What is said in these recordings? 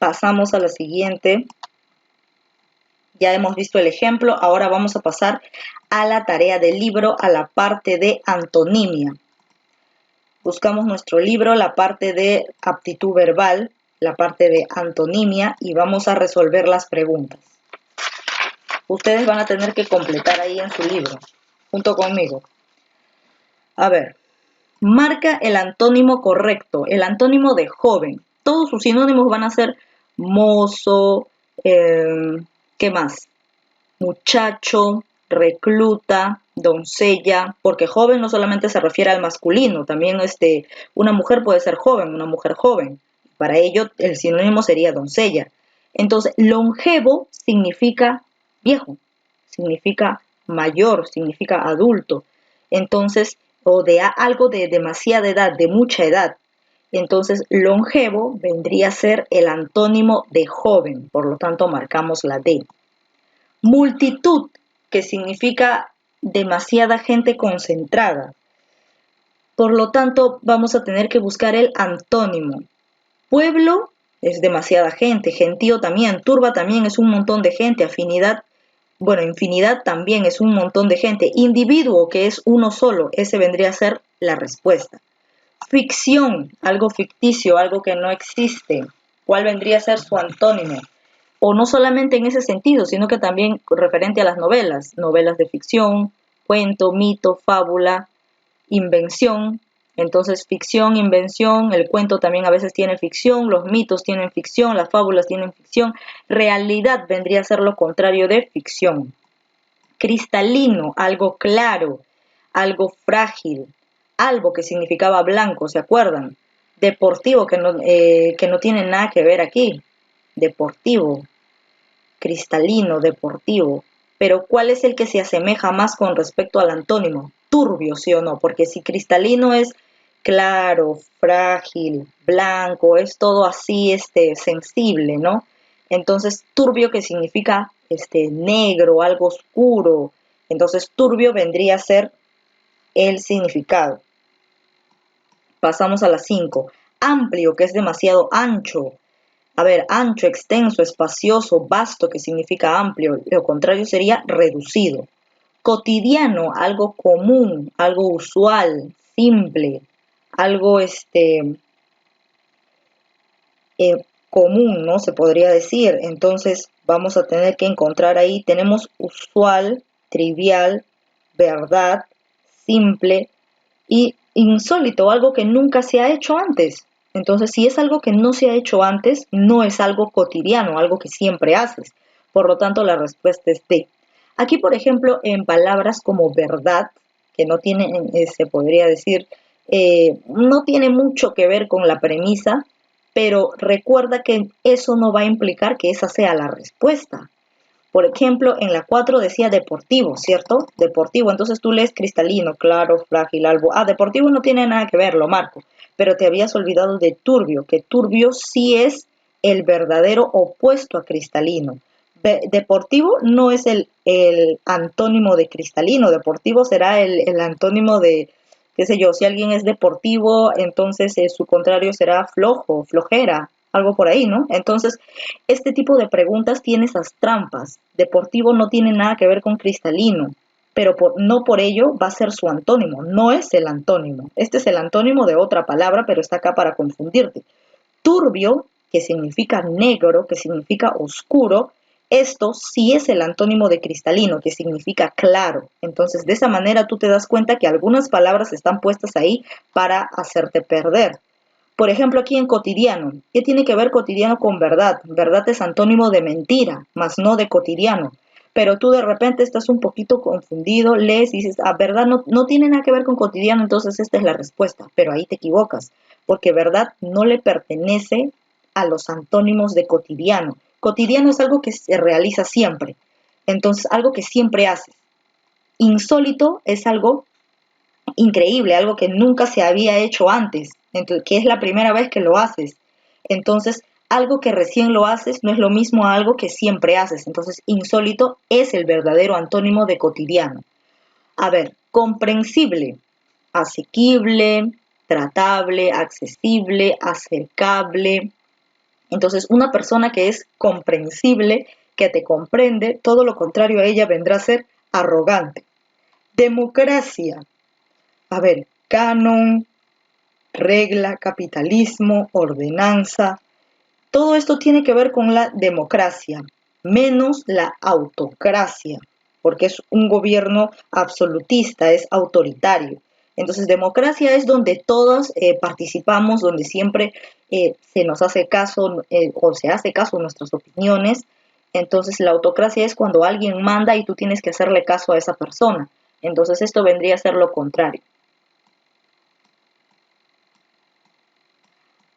Pasamos a la siguiente. Ya hemos visto el ejemplo, ahora vamos a pasar a la tarea del libro, a la parte de antonimia. Buscamos nuestro libro, la parte de aptitud verbal, la parte de antonimia y vamos a resolver las preguntas. Ustedes van a tener que completar ahí en su libro, junto conmigo. A ver, marca el antónimo correcto, el antónimo de joven. Todos sus sinónimos van a ser mozo, ¿qué más? Muchacho, recluta, doncella, porque joven no solamente se refiere al masculino, también una mujer puede ser joven, una mujer joven. Para ello el sinónimo sería doncella. Entonces, longevo significa viejo, significa mayor, significa adulto. Entonces, o de algo de demasiada edad, de mucha edad. Entonces, longevo vendría a ser el antónimo de joven, por lo tanto marcamos la D. Multitud, que significa demasiada gente concentrada. Por lo tanto, vamos a tener que buscar el antónimo. Pueblo es demasiada gente, gentío también, turba también es un montón de gente, afinidad, bueno, infinidad también es un montón de gente. Individuo, que es uno solo, ese vendría a ser la respuesta. Ficción, algo ficticio, algo que no existe. ¿Cuál vendría a ser su antónimo? O no solamente en ese sentido, sino que también referente a las novelas, novelas de ficción, cuento, mito, fábula, invención. Entonces, ficción, invención, el cuento también a veces tiene ficción, los mitos tienen ficción, las fábulas tienen ficción. Realidad vendría a ser lo contrario de ficción. Cristalino, algo claro, algo frágil, algo que significaba blanco, ¿se acuerdan? Deportivo, que no tiene nada que ver aquí. Deportivo, cristalino, deportivo. Pero ¿cuál es el que se asemeja más con respecto al antónimo? Turbio, ¿sí o no? Porque si cristalino es claro, frágil, blanco, es todo así, sensible, ¿no? Entonces, turbio que significa, negro, algo oscuro. Entonces, turbio vendría a ser el significado. Pasamos a las 5. Amplio, que es demasiado ancho. A ver, ancho, extenso, espacioso, vasto, que significa amplio. Lo contrario sería reducido. Cotidiano, algo común, algo usual, simple, algo común, ¿no? Se podría decir. Entonces vamos a tener que encontrar ahí, tenemos usual, trivial, verdad, simple y insólito, algo que nunca se ha hecho antes. Entonces, si es algo que no se ha hecho antes, no es algo cotidiano, algo que siempre haces. Por lo tanto, la respuesta es D. Aquí, por ejemplo, en palabras como verdad, que no tienen, se podría decir, no tiene mucho que ver con la premisa, pero recuerda que eso no va a implicar que esa sea la respuesta. Por ejemplo, en la 4 decía deportivo, ¿cierto? Deportivo, entonces tú lees cristalino, claro, frágil, algo. Ah, deportivo no tiene nada que ver, lo marco. Pero te habías olvidado de turbio, que turbio sí es el verdadero opuesto a cristalino. Deportivo no es el antónimo de cristalino, deportivo será el antónimo de, qué sé yo, si alguien es deportivo, entonces su contrario será flojo, flojera, algo por ahí, ¿no? Entonces, este tipo de preguntas tiene esas trampas. Deportivo no tiene nada que ver con cristalino, pero no por ello va a ser su antónimo, no es el antónimo. Este es el antónimo de otra palabra, pero está acá para confundirte. Turbio, que significa negro, que significa oscuro, esto sí es el antónimo de cristalino, que significa claro. Entonces, de esa manera tú te das cuenta que algunas palabras están puestas ahí para hacerte perder. Por ejemplo, aquí en cotidiano, ¿qué tiene que ver cotidiano con verdad? Verdad es antónimo de mentira, más no de cotidiano. Pero tú de repente estás un poquito confundido, lees y dices, verdad no tiene nada que ver con cotidiano, entonces esta es la respuesta. Pero ahí te equivocas, porque verdad no le pertenece a los antónimos de cotidiano. Cotidiano es algo que se realiza siempre, entonces algo que siempre haces. Insólito es algo increíble, algo que nunca se había hecho antes, entonces, que es la primera vez que lo haces. Entonces, algo que recién lo haces no es lo mismo a algo que siempre haces. Entonces, insólito es el verdadero antónimo de cotidiano. A ver, comprensible, asequible, tratable, accesible, acercable, Entonces, una persona que es comprensible, que te comprende, todo lo contrario a ella vendrá a ser arrogante. Democracia. A ver, canon, regla, capitalismo, ordenanza. Todo esto tiene que ver con la democracia, menos la autocracia, porque es un gobierno absolutista, es autoritario. Entonces, democracia es donde todos participamos, donde siempre se nos hace caso o se hace caso a nuestras opiniones. Entonces, la autocracia es cuando alguien manda y tú tienes que hacerle caso a esa persona. Entonces, esto vendría a ser lo contrario.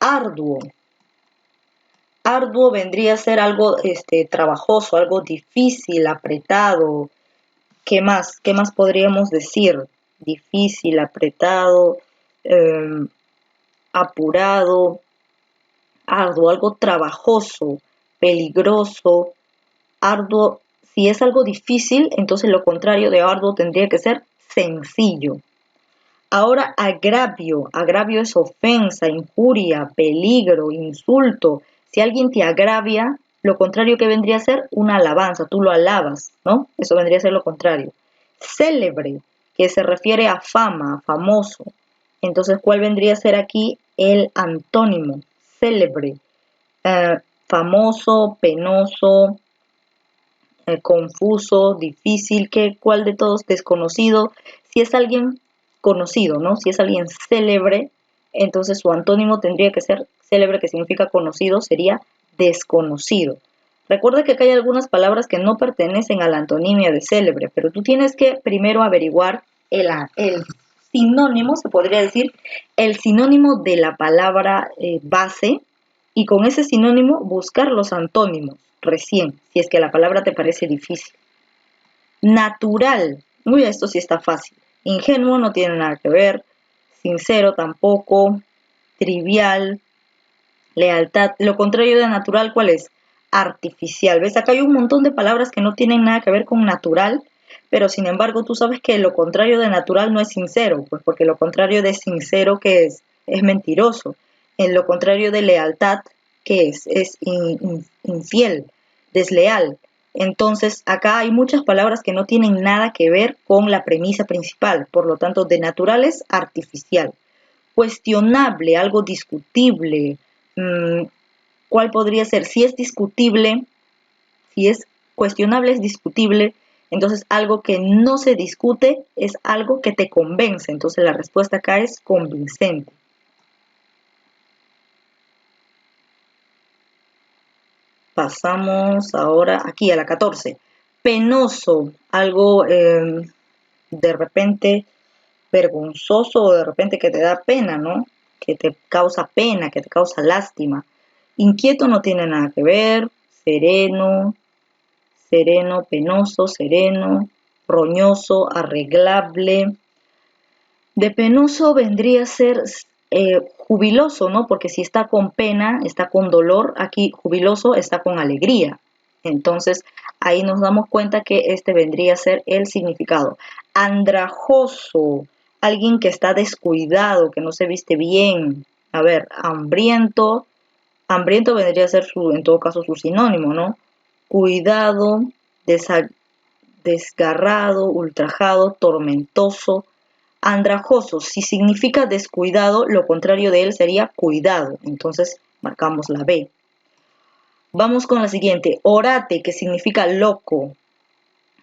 Arduo. Arduo vendría a ser algo trabajoso, algo difícil, apretado. ¿Qué más? ¿Qué más podríamos decir? Difícil, apretado, apurado, arduo, algo trabajoso, peligroso, arduo. Si es algo difícil, entonces lo contrario de arduo tendría que ser sencillo. Ahora agravio. Agravio es ofensa, injuria, peligro, insulto. Si alguien te agravia, lo contrario que vendría a ser una alabanza, tú lo alabas, ¿no? Eso vendría a ser lo contrario. Célebre, que se refiere a fama, famoso. Entonces, ¿cuál vendría a ser aquí el antónimo? Célebre, famoso, penoso, confuso, difícil, ¿cuál de todos? Desconocido. Si es alguien conocido, ¿no? Si es alguien célebre, entonces su antónimo tendría que ser célebre, que significa conocido, sería desconocido. Recuerda que acá hay algunas palabras que no pertenecen a la antonimia de célebre, pero tú tienes que primero averiguar el sinónimo, se podría decir, el sinónimo de la palabra base, y con ese sinónimo buscar los antónimos recién, si es que la palabra te parece difícil. Natural. Uy, esto sí está fácil. Ingenuo no tiene nada que ver. Sincero tampoco. Trivial. Lealtad. Lo contrario de natural, ¿cuál es? Artificial. ¿Ves? Acá hay un montón de palabras que no tienen nada que ver con natural, pero sin embargo tú sabes que lo contrario de natural no es sincero, pues porque lo contrario de sincero, ¿qué es? Es mentiroso. En lo contrario de lealtad, ¿qué es? Es infiel, desleal. Entonces, acá hay muchas palabras que no tienen nada que ver con la premisa principal, por lo tanto, de natural es artificial. Cuestionable, algo discutible. ¿Cuál podría ser? Si es discutible, si es cuestionable, es discutible, entonces algo que no se discute es algo que te convence. Entonces la respuesta acá es convincente. Pasamos ahora aquí a la 14. Penoso, algo de repente vergonzoso o de repente que te da pena, ¿no? Que te causa pena, que te causa lástima. Inquieto no tiene nada que ver. Sereno, sereno, penoso, sereno, roñoso, arreglable. De penoso vendría a ser jubiloso, ¿no? Porque si está con pena, está con dolor, aquí jubiloso está con alegría. Entonces, ahí nos damos cuenta que este vendría a ser el significado. Andrajoso, alguien que está descuidado, que no se viste bien. A ver, hambriento. Hambriento vendría a ser, en todo caso, su sinónimo, ¿no? Cuidado, desgarrado, ultrajado, tormentoso. Andrajoso, si significa descuidado, lo contrario de él sería cuidado. Entonces marcamos la B. Vamos con la siguiente. Orate, que significa loco.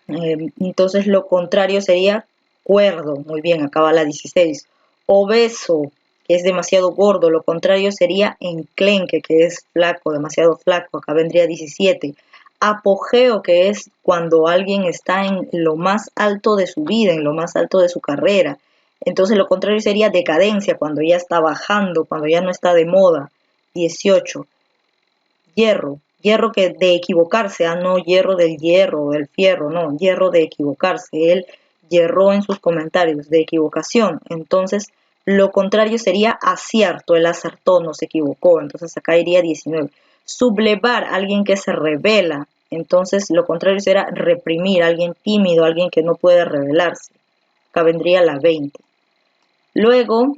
Entonces lo contrario sería cuerdo. Muy bien, acaba la 16. Obeso, que es demasiado gordo. Lo contrario sería enclenque, que es flaco, demasiado flaco. Acá vendría 17. Apogeo, que es cuando alguien está en lo más alto de su vida, en lo más alto de su carrera. Entonces lo contrario sería decadencia, cuando ya está bajando, cuando ya no está de moda. 18. Hierro. Hierro que de equivocarse, no hierro del hierro, del fierro, no, hierro de equivocarse. Él hierró en sus comentarios, de equivocación. Entonces, lo contrario sería acierto, él acertó, no se equivocó. Entonces, acá iría 19. Sublevar, alguien que se revela. Entonces, lo contrario será reprimir, alguien tímido, alguien que no puede revelarse. Acá vendría la 20. Luego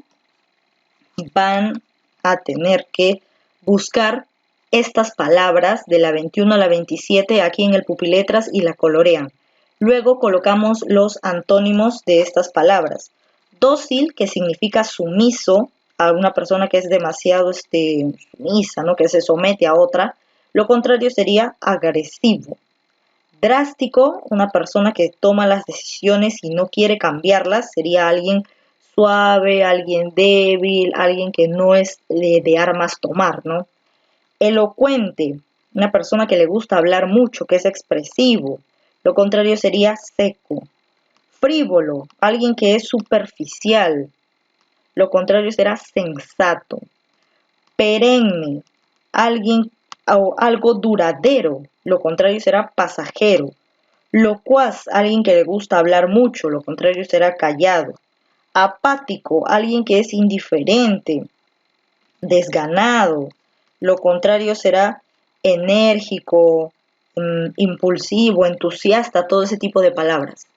van a tener que buscar estas palabras de la 21 a la 27 aquí en el pupiletras y la colorean. Luego colocamos los antónimos de estas palabras. Dócil, que significa sumiso, a una persona que es demasiado sumisa, ¿no? Que se somete a otra. Lo contrario sería agresivo. Drástico, una persona que toma las decisiones y no quiere cambiarlas, sería alguien suave, alguien débil, alguien que no es de armas tomar, ¿no? Elocuente, una persona que le gusta hablar mucho, que es expresivo. Lo contrario sería seco. Frívolo, alguien que es superficial. Lo contrario será sensato. Perenne, alguien o algo duradero. Lo contrario será pasajero. Locuaz, alguien que le gusta hablar mucho. Lo contrario será callado. Apático, alguien que es indiferente. Desganado. Lo contrario será enérgico, impulsivo, entusiasta, todo ese tipo de palabras.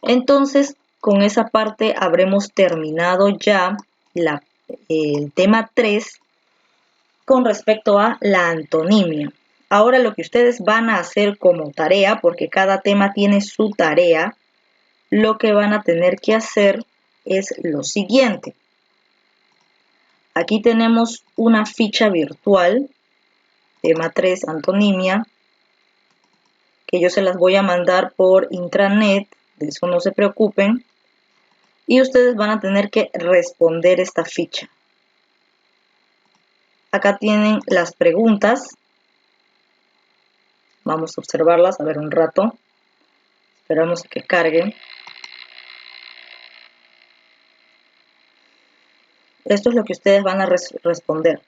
Entonces, con esa parte habremos terminado ya el tema 3 con respecto a la antonimia. Ahora lo que ustedes van a hacer como tarea, porque cada tema tiene su tarea, lo que van a tener que hacer es lo siguiente. Aquí tenemos una ficha virtual, tema 3, antonimia, que yo se las voy a mandar por intranet, de eso no se preocupen, y ustedes van a tener que responder esta ficha. Acá tienen las preguntas, vamos a observarlas, a ver un rato, esperamos que carguen. Esto es lo que ustedes van a responder.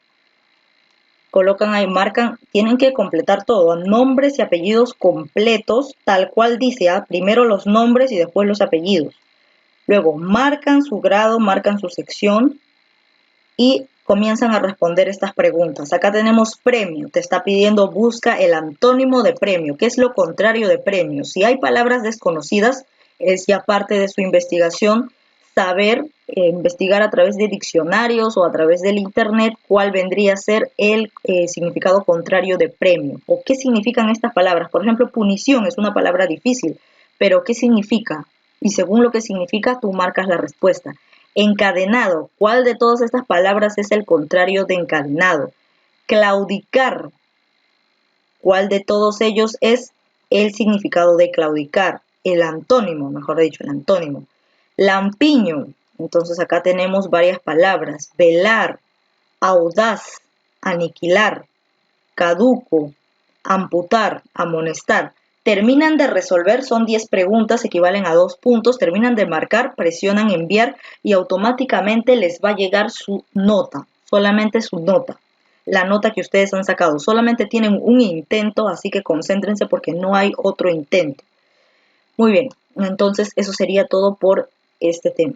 Colocan ahí, marcan, tienen que completar todo, nombres y apellidos completos, tal cual dice, primero los nombres y después los apellidos. Luego marcan su grado, marcan su sección y comienzan a responder estas preguntas. Acá tenemos premio, te está pidiendo busca el antónimo de premio. ¿Qué es lo contrario de premio? Si hay palabras desconocidas, es ya parte de su investigación saber investigar a través de diccionarios o a través del internet cuál vendría a ser el significado contrario de premio o qué significan estas palabras. Por ejemplo, punición es una palabra difícil, pero ¿qué significa? Y según lo que significa, tú marcas la respuesta. Encadenado, ¿cuál de todas estas palabras es el contrario de encadenado? Claudicar, ¿cuál de todos ellos es el significado de claudicar? El antónimo, mejor dicho, el antónimo. Lampiño, entonces acá tenemos varias palabras. Velar, audaz, aniquilar, caduco, amputar, amonestar. Terminan de resolver, son 10 preguntas, equivalen a 2 puntos, terminan de marcar, presionan enviar y automáticamente les va a llegar su nota, solamente su nota, la nota que ustedes han sacado. Solamente tienen un intento, así que concéntrense porque no hay otro intento. Muy bien, entonces eso sería todo por este tema.